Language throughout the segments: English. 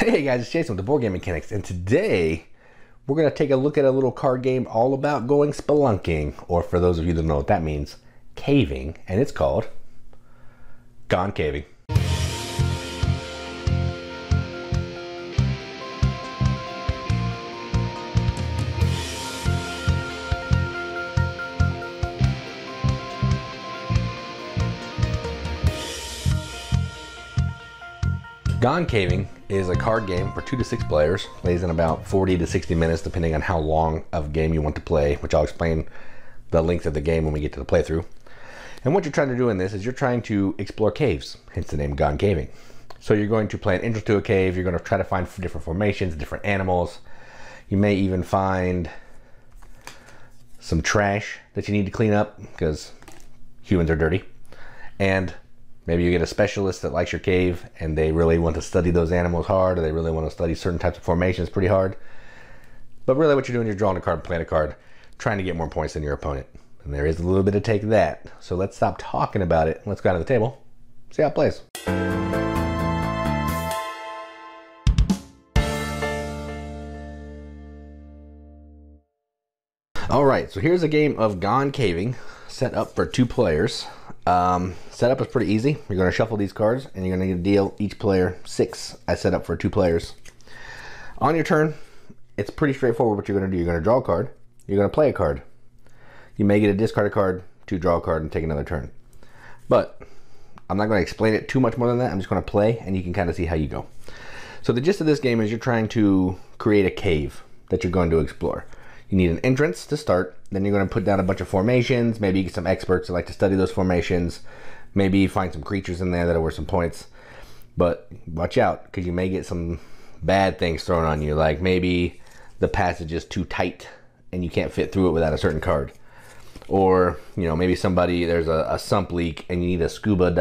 Hey guys, it's Jason with the Boardgame Mechanics, and today we're going to take a look at a little card game all about going spelunking, or for those of you that know what that means, caving, and it's called Gone Caving. Gone Caving is a card game for 2 to 6 players, plays in about 40 to 60 minutes depending on how long of game you want to play, which I'll explain the length of the game when we get to the playthrough. And what you're trying to do in this is you're trying to explore caves, hence the name Gone Caving. So you're going to play an entrance to a cave, you're going to try to find different formations, different animals. You may even find some trash that you need to clean up because humans are dirty. And maybe you get a specialist that likes your cave and they really want to study those animals hard, or they really want to study certain types of formations pretty hard. But really what you're doing is you're drawing a card, playing a card, trying to get more points than your opponent. And there is a little bit of take that. So let's stop talking about it. Let's go out to the table, see how it plays. All right, so here's a game of Gone Caving set up for 2 players. Setup is pretty easy. You're going to shuffle these cards and you're going to deal each player 6 as set up for 2 players. On your turn, it's pretty straightforward what you're going to do. You're going to draw a card, you're going to play a card. You may get a discard a card to draw a card and take another turn. But I'm not going to explain it too much more than that. I'm just going to play and you can kind of see how you go. So the gist of this game is you're trying to create a cave that you're going to explore. You need an entrance to start, then you're going to put down a bunch of formations, maybe get some experts that like to study those formations, maybe find some creatures in there that are worth some points. But watch out, because you may get some bad things thrown on you, like maybe the passage is too tight and you can't fit through it without a certain card. Or, you know, maybe there's a sump leak and you need a scuba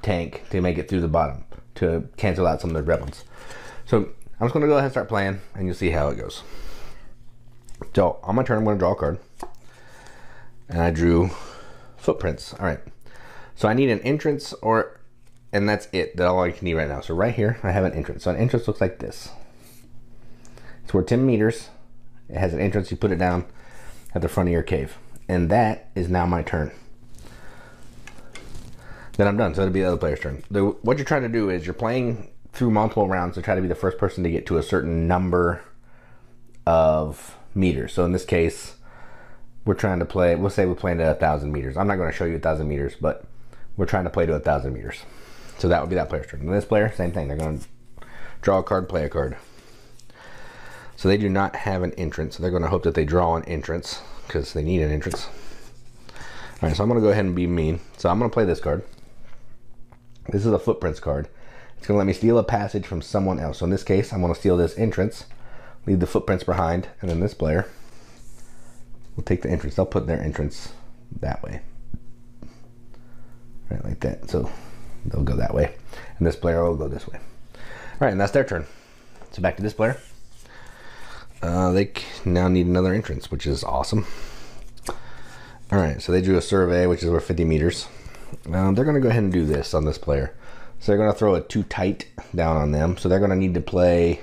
tank to make it through the bottom to cancel out some of the red ones. So I'm just going to go ahead and start playing and you'll see how it goes. So on my turn, I'm going to draw a card. And I drew footprints. All right. So I need an entrance, and that's it. That's all I need right now. So right here, I have an entrance. So an entrance looks like this. It's worth 10 meters. It has an entrance. You put it down at the front of your cave. And that is now my turn. Then I'm done. So it'll be the other player's turn. What you're trying to do is you're playing through multiple rounds to try to be the first person to get to a certain number of meters. So in this case, we're trying to play, we'll say we're playing to 1,000 meters. I'm not going to show you 1,000 meters, but we're trying to play to 1,000 meters. So that would be that player's turn. And this player, same thing. They're going to draw a card, play a card. So they do not have an entrance. So they're going to hope that they draw an entrance because they need an entrance. All right, so I'm going to go ahead and be mean. So I'm going to play this card. This is a footprints card. It's going to let me steal a passage from someone else. So in this case, I'm going to steal this entrance, leave the footprints behind, and then this player will take the entrance. They'll put their entrance that way. Right, like that. So they'll go that way. And this player will go this way. All right, and that's their turn. So back to this player. They now need another entrance, which is awesome. All right, so they drew a survey, which is worth 50 meters. They're going to go ahead and do this on this player. So they're going to throw a too tight down on them. So they're going to need to play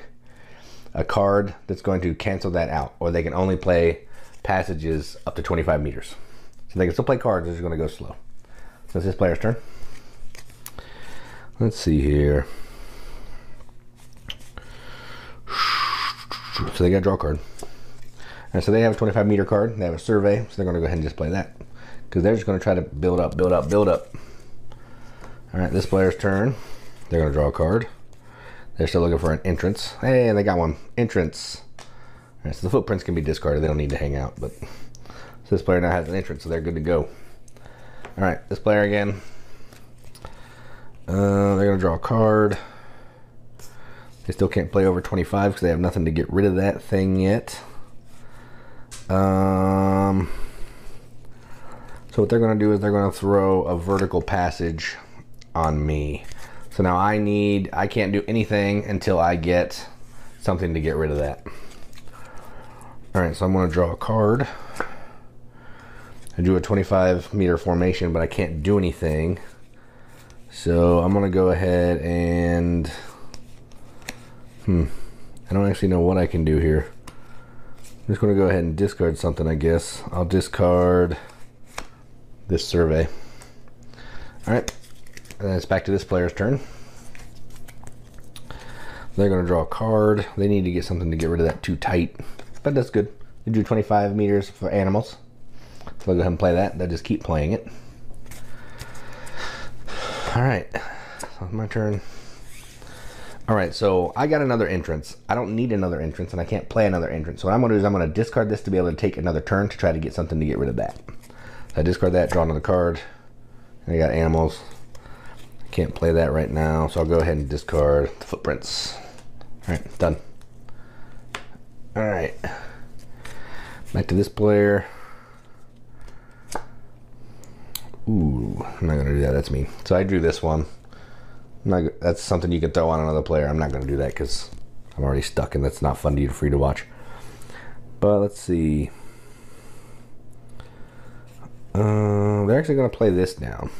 a card that's going to cancel that out, or they can only play passages up to 25 meters. So they can still play cards, they're just going to go slow. So it's this player's turn. Let's see here. So they got to draw a card. And so they have a 25 meter card, they have a survey, so they're going to go ahead and just play that. Because they're just going to try to build up, build up, build up. All right, this player's turn. They're going to draw a card. They're still looking for an entrance. Hey, and they got one. Entrance. All right, so the footprints can be discarded. They don't need to hang out. But so this player now has an entrance, so they're good to go. All right, this player again. They're going to draw a card. They still can't play over 25 because they have nothing to get rid of that thing yet. So what they're going to do is they're going to throw a vertical passage on me. So now I can't do anything until I get something to get rid of that. All right, so I'm going to draw a card. I drew a 25 meter formation, but I can't do anything. So I'm going to go ahead and I don't actually know what I can do here. I'm just going to go ahead and discard something, I guess. I'll discard this survey. Alright, and then it's back to this player's turn. They're going to draw a card. They need to get something to get rid of that too tight, but that's good. They drew 25 meters for animals. So I'll go ahead and play that. They'll just keep playing it. Alright, so it's my turn. Alright, so I got another entrance. I don't need another entrance, and I can't play another entrance. So what I'm going to do is I'm going to discard this to be able to take another turn to try to get something to get rid of that. So I discard that, draw another card. I got animals. I can't play that right now, so I'll go ahead and discard the footprints. Alright, done. Alright. Back to this player. Ooh, I'm not going to do that. That's me. So I drew this one. That's something you can throw on another player. I'm not going to do that because I'm already stuck and that's not fun for you to watch. But let's see. They're actually going to play this now.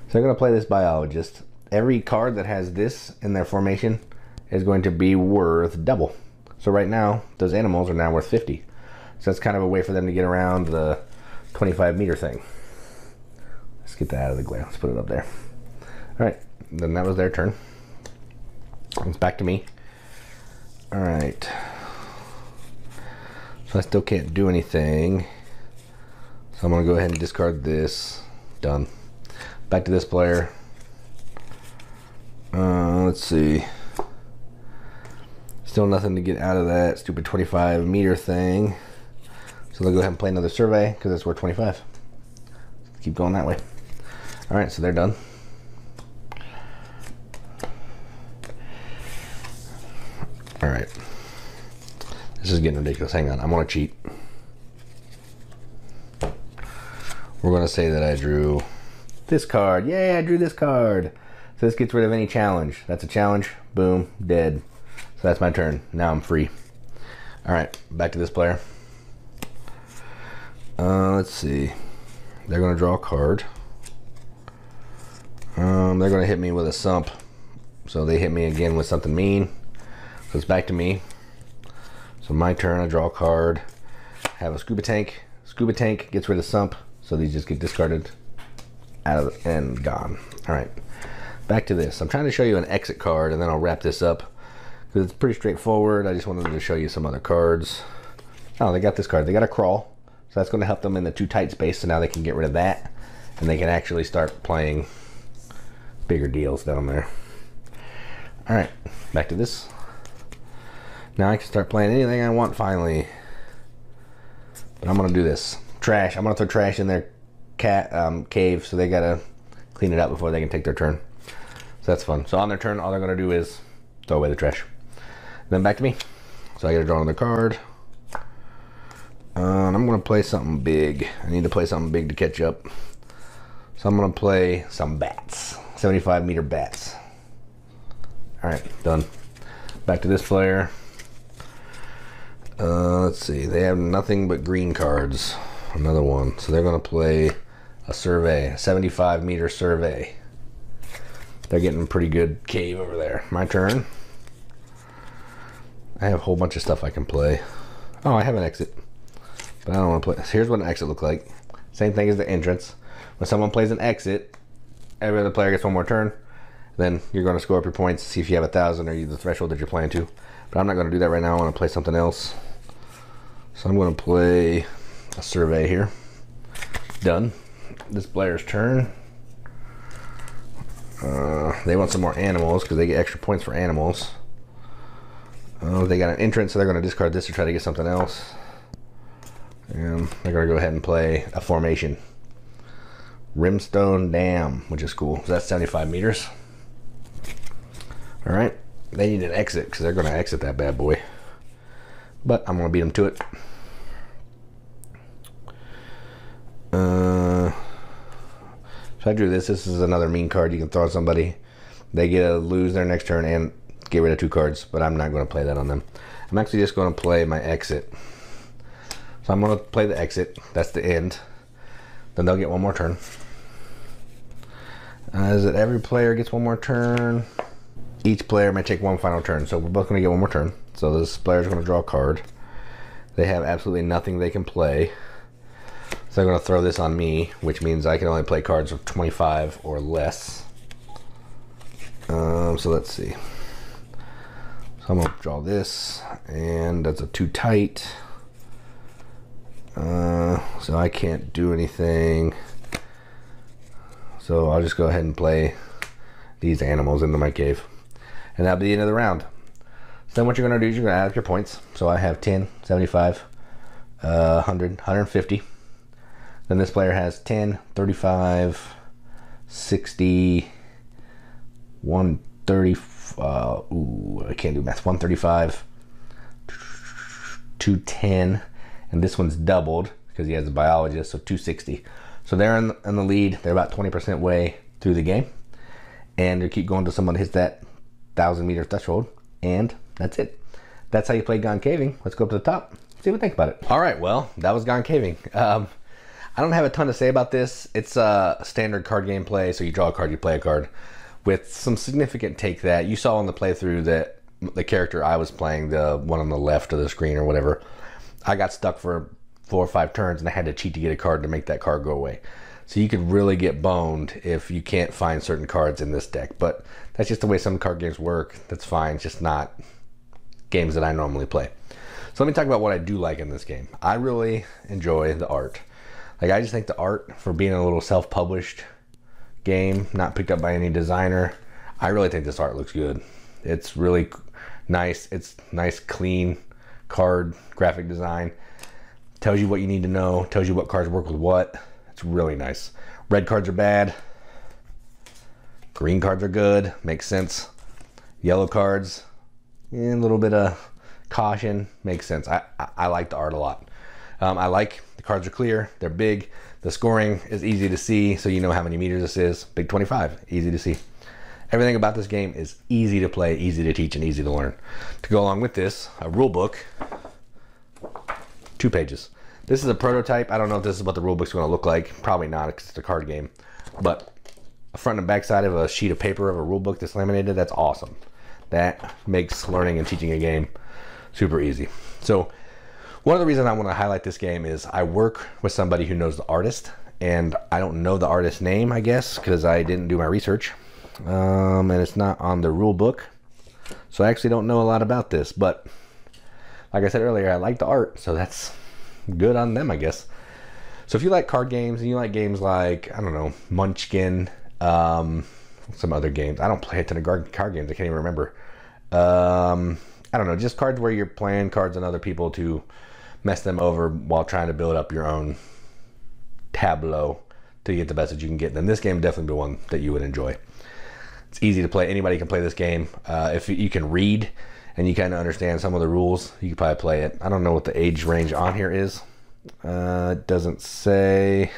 So they're going to play this biologist. Every card that has this in their formation is going to be worth double. So right now, those animals are now worth 50. So that's kind of a way for them to get around the 25 meter thing. Let's get that out of the glare. Let's put it up there. Alright, then that was their turn. It's back to me. Alright. So I still can't do anything. So I'm going to go ahead and discard this. Done. Back to this player. Let's see. Still nothing to get out of that stupid 25 meter thing. So they'll go ahead and play another survey because it's worth 25. Keep going that way. Alright, so they're done. Alright. This is getting ridiculous. Hang on, I'm gonna cheat. We're gonna say that I drew this card. Yay, I drew this card. So this gets rid of any challenge. That's a challenge. Boom, dead. So that's my turn. Now I'm free. Alright, back to this player. Let's see. They're gonna draw a card. They're going to hit me with a sump. So they hit me again with something mean. So it's back to me. So my turn, I draw a card. Have a scuba tank. Scuba tank gets rid of sump. So these just get discarded out of and gone. Alright. Back to this. I'm trying to show you an exit card and then I'll wrap this up. Because it's pretty straightforward. I just wanted to show you some other cards. Oh, they got this card. They got a crawl. So that's going to help them in the too tight space. So now they can get rid of that. And they can actually start playing bigger deals down there. Alright, back to this. Now I can start playing anything I want finally. But I'm gonna do this. Trash. I'm gonna throw trash in their cave, so they gotta clean it up before they can take their turn. So that's fun. So on their turn, all they're gonna do is throw away the trash. Then back to me. So I gotta draw another card. And I'm gonna play something big. I need to play something big to catch up. So I'm gonna play some bats. 75 meter bats. Alright, done. Back to this player. Let's see. They have nothing but green cards. Another one. So they're going to play a survey. A 75 meter survey. They're getting a pretty good cave over there. My turn. I have a whole bunch of stuff I can play. Oh, I have an exit. But I don't want to play. Here's what an exit looks like. Same thing as the entrance. When someone plays an exit, every other player gets one more turn. Then you're going to score up your points, see if you have 1,000 or the threshold that you're playing to. But I'm not going to do that right now. I want to play something else. So I'm going to play a survey here. Done. This player's turn. They want some more animals because they get extra points for animals. They got an entrance, so they're going to discard this to try to get something else. And they're going to go ahead and play a formation. Rimstone Dam, which is cool. So that's 75 meters. Alright. They need an exit because they're going to exit that bad boy. But I'm going to beat them to it. So I drew this. This is another mean card you can throw at somebody. They get to lose their next turn and get rid of 2 cards. But I'm not going to play that on them. I'm actually just going to play my exit. So I'm going to play the exit. That's the end. Then they'll get one more turn. Is it every player gets one more turn? Each player may take one final turn, so we're both going to get one more turn. So this player's going to draw a card. They have absolutely nothing they can play. So they're going to throw this on me, which means I can only play cards of 25 or less. So let's see. So I'm going to draw this, and that's a too tight. So I can't do anything. So I'll just go ahead and play these animals into my cave. And that'll be the end of the round. So then what you're going to do is you're going to add up your points. So I have 10, 75, 100, 150. Then this player has 10, 35, 60, 130. Ooh, I can't do math. 135, 210. And this one's doubled because he has a biologist, so 260. So they're in the lead. They're about 20% way through the game. And they keep going till someone hits that 1,000-meter threshold. And that's it. That's how you play Gone Caving. Let's go up to the top, see what we think about it. All right, well, that was Gone Caving. I don't have a ton to say about this. It's a standard card game play, so you draw a card, you play a card. With some significant take that you saw in the playthrough that the character I was playing, the one on the left of the screen or whatever, I got stuck for 4 or 5 turns and I had to cheat to get a card to make that card go away. So you could really get boned if you can't find certain cards in this deck. But that's just the way some card games work. That's fine. It's just not games that I normally play. So let me talk about what I do like in this game. I really enjoy the art. Like, I just think the art, for being a little self-published game, not picked up by any designer, I really think this art looks good. It's really nice. It's nice, clean card graphic design. Tells you what you need to know. Tells you what cards work with what. It's really nice. Red cards are bad. Green cards are good. Makes sense. Yellow cards, a little bit of caution. Makes sense. I like the art a lot. I like the cards are clear. They're big. The scoring is easy to see, so you know how many meters this is. Big 25. Easy to see. Everything about this game is easy to play, easy to teach, and easy to learn. To go along with this, a rule book. 2 pages. This is a prototype. I don't know if this is what the rule book's going to look like. Probably not, because it's a card game. But a front and back side of a sheet of paper of a rule book that's laminated, that's awesome. That makes learning and teaching a game super easy. So one of the reasons I want to highlight this game is I work with somebody who knows the artist, and I don't know the artist's name, I guess, because I didn't do my research. And it's not on the rule book. So I actually don't know a lot about this, but like I said earlier, I like the art, so that's good on them, I guess. So if you like card games and you like games like, I don't know, Munchkin, some other games. I don't play a ton of card games. I can't even remember. I don't know, just cards where you're playing cards on other people to mess them over while trying to build up your own tableau to get the best that you can get. Then this game would definitely be one that you would enjoy. It's easy to play. Anybody can play this game. If you can read and you kind of understand some of the rules, you can probably play it. I don't know what the age range on here is. It doesn't say.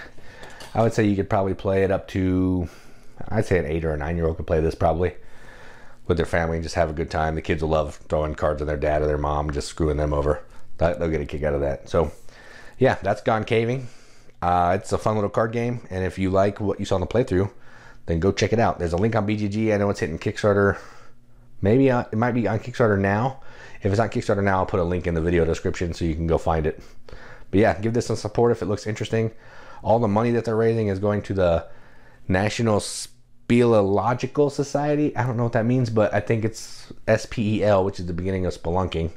I would say you could probably play it up to, I'd say an 8 or a 9-year-old could play this probably with their family and just have a good time. The kids will love throwing cards on their dad or their mom, just screwing them over. They'll get a kick out of that. So yeah, that's Gone Caving. It's a fun little card game, and if you like what you saw in the playthrough, then go check it out. There's a link on BGG. I know it's hitting Kickstarter. Maybe it might be on Kickstarter now. If it's on Kickstarter now, I'll put a link in the video description so you can go find it. But yeah, give this some support if it looks interesting. All the money that they're raising is going to the National Speleological Society. I don't know what that means, but I think it's SPEL, which is the beginning of spelunking.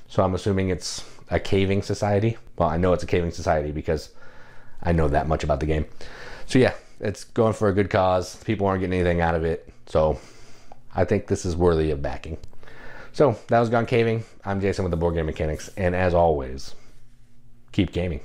So I'm assuming it's a caving society. Well, I know it's a caving society because I know that much about the game. So yeah, it's going for a good cause. People aren't getting anything out of it. So I think this is worthy of backing. So that was Gone Caving. I'm Jason with the Board Game Mechanics. And as always, keep gaming.